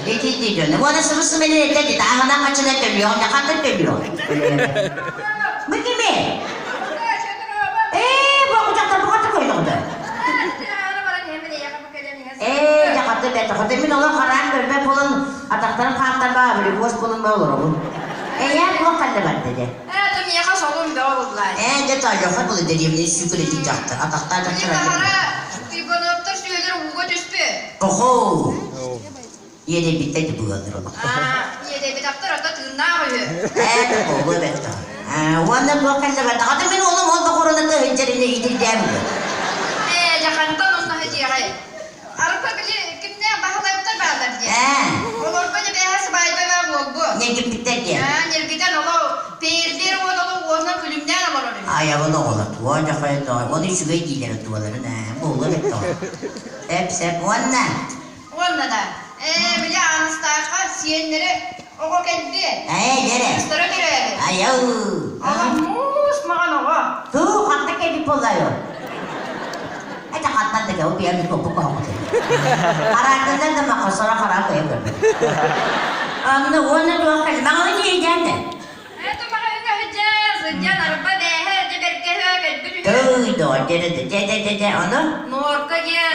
Ne diyorsun? Bu arada sıvısı beni dedi. Ağına kaçına dönüyor, ne kadar dönüyor. Bu kimi? Bu kucakta bu kadar koyuldu. Jakatı ben takatı min olan karan görme bulun. Atakların kantar bağ böyle boş bulunma olur oğlum. Ya bu kalle var dedi. Tum yaka solum da oldular. Detay yok ha bunu dediğim ne şükür edecekti. Ataklar da Şimdi bahara ibonoptar söyler uğga düştü. Oho. Yedi bitti bu kadar oğlum. Yedi bir daktar orada tırnağı koyuyor. Bu evet. Wanda bu kalle var. Takatı min oğlum oldu korona da hıncarını idireceğim. Jakantan onunla hacı yakayı. Arpa bile kimne bahalayıp da bağlar diye. Olur böyle behas bayba var bu. Ne gibi bitti diye. Nergiden ola perder ola ona külümden olur onu. Ayağını ola tuva cafaya tuva. Onu şuraya giyilir tuvaları ne? Bu olur hep tuva. Hep onunla. Onunla da. Bile anıstaka siyenleri oku kendi. Nere? Üstara girelim. Ayağı. Allah musmağın oku. Tuh katta kedi polayo. Eta katta da kau biar di kopuk kau. Karakternya tu mak kosong karakter ya. Anda wana dua kali. Mangan ni janda. Itu makanya hujah. Sejak arpa deh. Dia berkah kan. Tuh do jadi anda. Nur kerja.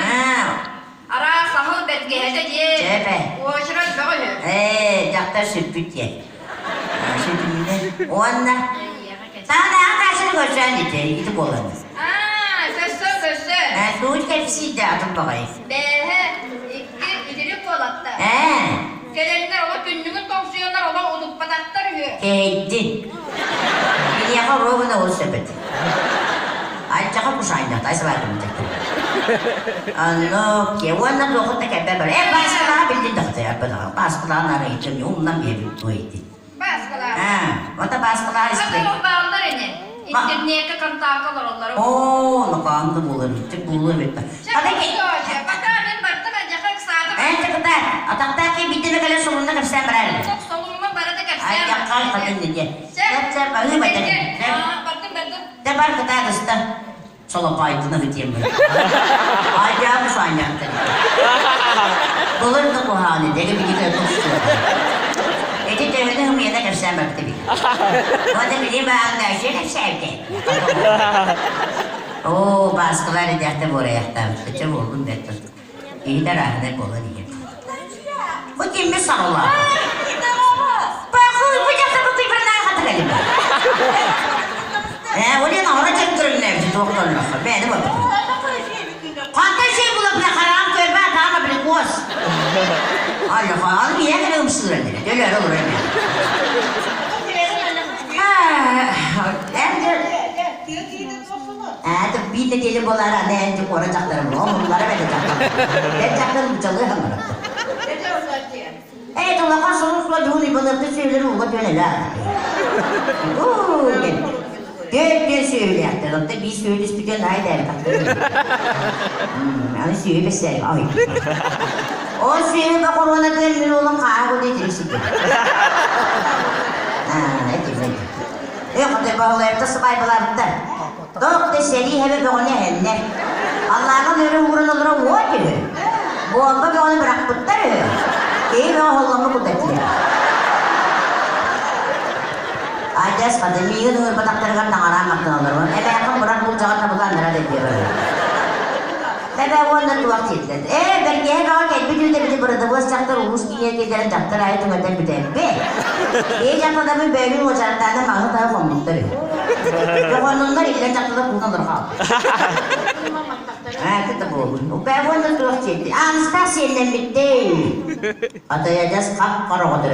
Ara sahul berkah aja dia. Cepe. Wajrat bagus. Dokter süpüt ya. Süpüt ni. Wana. Sana apa sih kau jadi itu bolan. Tuğut hepsi de adım bakayım. İki ileri kolatta. Gelenler ola günlüğün tonksiyonlar ola olup patatlar yiyor. Keydin. Beni yakar ruhuna ol sepeti. Ay cakap kusayna, tay sebadım cakap. Ano, kewana dokut da kepe böyle. Baskılar bildin doktor ya bana. Baskılar nara için ondan bir duydu. Baskılar. Vata baskılar istedim. Hatta o bağlar ini. İnternette kantaklar onları. Nakandı bulur, tek bulur bitti. Hadi ki. Bakalım baktı ben yakak saatim. Çekter. Ataktaki bitene kadar solunda kapsan beraber. Çok solunma barada kapsan. Ay yakal kadın diye. Cep ayı baca. Baktım. Tebar kata kısta. Sola paytına biteyim ben. Acayip sanyaktı. Bulur da bu hali. Deli bir gidiyor tutuşuyor. Eti devede hımiyede kapsan baktı bir. O da bileyim ben de şöyle sevdi. Baskılar edekte buraya yaktam. Sıçım oldum betur. İyi de rahmet olur diye. Bu kim bir sarılar? Bakın bu yakta bu kıyfırdan katı galiba. Oraya ona çektirin nefsi doktorlar. Beni bakın. Kanta şey bulup ne karan körbe atama bile koz. Allah Allah bir yere kadar ımsızır edin. Öyle olur öyle. Bir de gelip onlara ne enci koracaklarım. Onlara verecekler. Vereceklerim çalıyor hanımlar. Evet, onlardan sonuçla Cumhur İbanır'da söyleri olmak öyle la. Dört söyleyecekler. Hatta bir söylüyoruz bir gün haydi erkekler. Yani söyleyeyim. Ay. O söyleyeyim bak korona gelmiyor olan kahve dediğin Yok hadi bağlayıp da sıvaybalarında. Dok de seri hebe beğeni henne. Allah'ın öyle vurun olur o diyor. Bu anda bir onu bırak tuttar. İyi ve Allah'ın kudretli. Ajas kadın miydi nur pataklarından aramaktan alır. Ebe yakın bırak bulacağın tabudan nerede diyor. Ebe ondan duvar çitledi. Belki hep ağır bir de bir burada bu çaktır ulus giyer giderin çaktır ayet öden bir de. İyi çaktıda bir bölüm o çaktıda mağlı taraf olmuştur. Yok onunlar ile çaktıda kullanılır ha. Kita bu. Ben ondan duvar çitledi. Anastasiye'den bitti. Atayacağız kap kara kadar.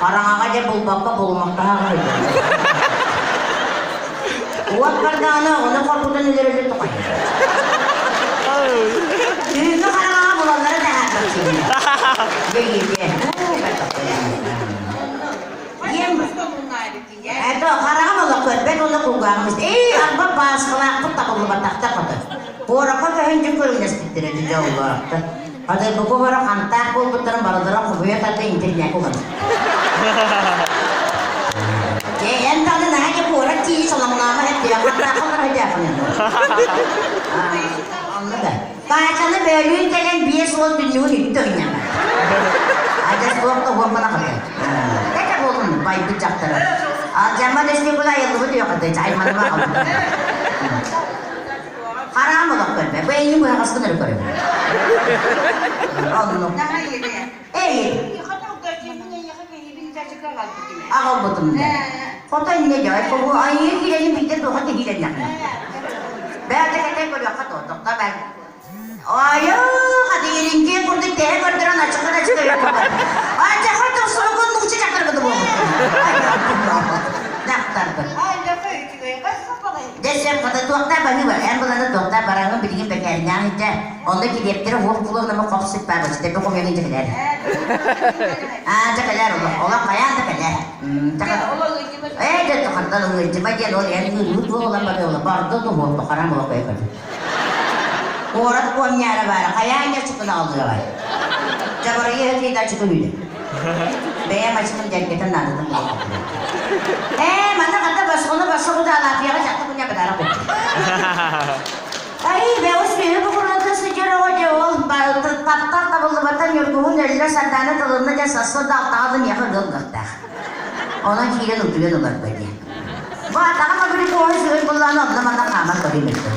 Karangaca bulmakta bulmakta hayır. Kuat kardana onu korkudan ileri tukay. Düğünü karangaca bulanları da haklı şimdi. Gel. Itu karangaca bulak ben onu kullanmış. Arba baskılar tutaklı batakta kadar. Bu araba kehinci kırılmış bitirdi Allah. Ada buku baru kantak, aku puteran baru kubuya tadi intinya aku kan. Entah nih aja pura sih selama lama dia kantak kan aja kan. Anladım. Kaçanı bölüğün gelen sol dünyayı gitti oynayamam. Adas soğukta hormona kadar. Ne kadar oğlum bayıp çaktırır. Alacağıma destek kolay yıldı bu diyor kadar. Çaymanıma kaldı. Haram olak görme. Bu en iyi bu yakasını görme. Oğlum. Daha yedi. İyi. Ağıl butum da. Kota ne diyor? Bu ayı hilenin bir de doğru hilenin yakın. Ben de kadar böyle kat olduk da ben. Ayı hadi yerince kurduk diye gördüren açıklara çıkıyor. Ancak hatta soğukun uçacaklar bu bu. Naktardı. Desem kata doktor bani var. En bulanda doktor barangı bilgin bekerden işte. Ondaki deptere vurkuluk nama kopsuk var. İşte bu komyanın çekiler. Çekiler olur. Ola kayan çekiler. Evet tokardan ungurcu. Bacan ol yani yürüyüp olan bari ola. Barda da oldu. Karan ola koyar. Orat komyara var. Kayan ya çıkın aldı var. Jabarayı hediye çıkın öyle. Beya maçımın ceketen nadıdım. Mana kata bas kono bas ko dala piya ka punya bedara ko. Ay, beus piye bu kono ta sejero ko jewol bal tap tabul batan yurgumun della santana tadında ja sasla da tadım ya ka dol gatta. Ona kiren utuyor dolar böyle. Bu ataka mabri ko hoş kullanı abla mana kamat kari metto.